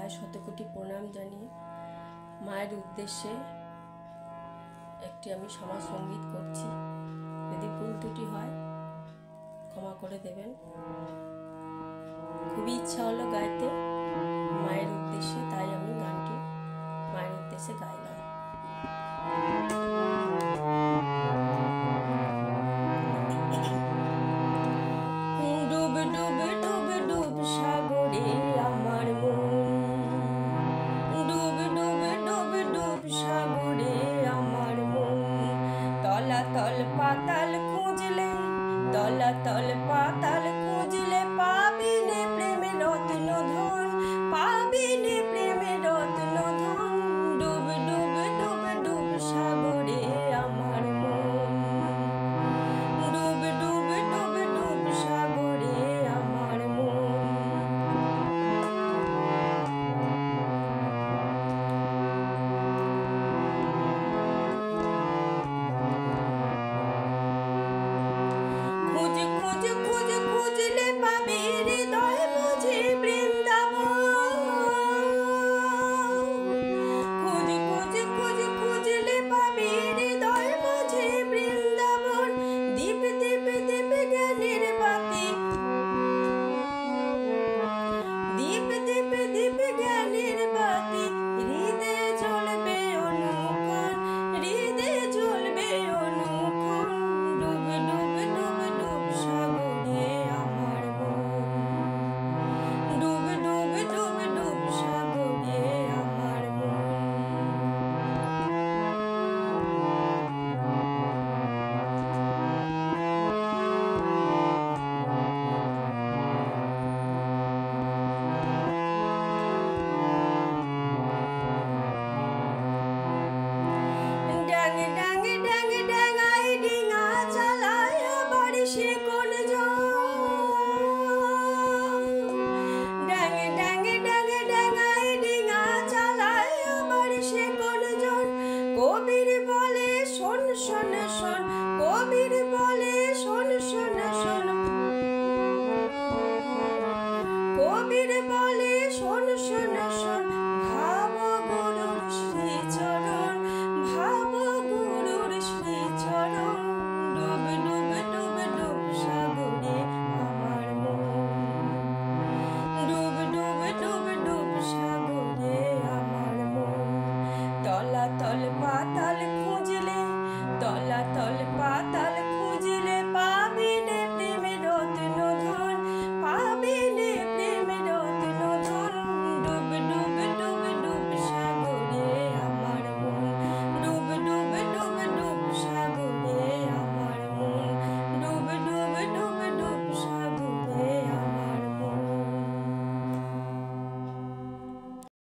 মায়ের শতকোটি প্রণাম জানিয়ে মায়ের উদ্দেশ্যে একটি আমি সমাজ সঙ্গীত করছি। যদি ভুল ত্রুটি হয় ক্ষমা করে দেবেন। খুবই ইচ্ছা হলো গাইতে মায়ের উদ্দেশ্যে, তাই আমি গানটি মায়ের উদ্দেশ্যে গাইলাম। ডুব ডুব ডুব ডুব সাগরে আমার মন, ডুব ডুব ডুব ডুব সাগরে আমার মন। তলাতল পাতাল খুঁজলে, তলাতল পাতাল খুঁজলে পাবি নে প্রেমের রত্ন ধন, পাবি নে প্রেমের রত্ন ধন। ডুব ডুব ডুব ডুব সাগরে আমার মন, ডুব ডুব ডুব ডুব সাগরে আমার মন। খুঁজ খুঁজ খুঁজ খুঁজলে পাবি হৃদয় বুঝি বৃন্দাবন, খুঁজ খুঁজ খুঁজ খুঁজলে পাবি হৃদয় বুঝি বৃন্দাবন। দীপ দীপ দীপ জ্ঞানের বাতি, দীপ দীপ দীপ জ্ঞানের বাতি, হৃদে জ্বলবে অনুক্ষণ, হৃদে জ্বলবে অনুক্ষণ। ডুব ডুব ডুব ডুব সাগরে আমার মন, ডুব ডুব ডুব ডুব সাগরে আমার মন। ডাং ডাং ডাং ডাঙাই ডিঙা চালায় আবার সে কোন ডাং ডাং ডাং ডাঙাই ডিঙা চালায় আবার সে কোন জন। কবির বলে শোন শোন শোন, কবির বলে শোন শোন শোন, কবির বলে শোন শোন শোন। ভাব গুরুর শ্রীচরণ, ভাব গুরুর শ্রীচরণ। ডুব ডুব ডুব ডুব সাগরে আমার মন, ডুব ডুব ডুব ডুব সাগরে আমার মন। তলাতল পাতাল খুঁজলে, তলাতল পাতাল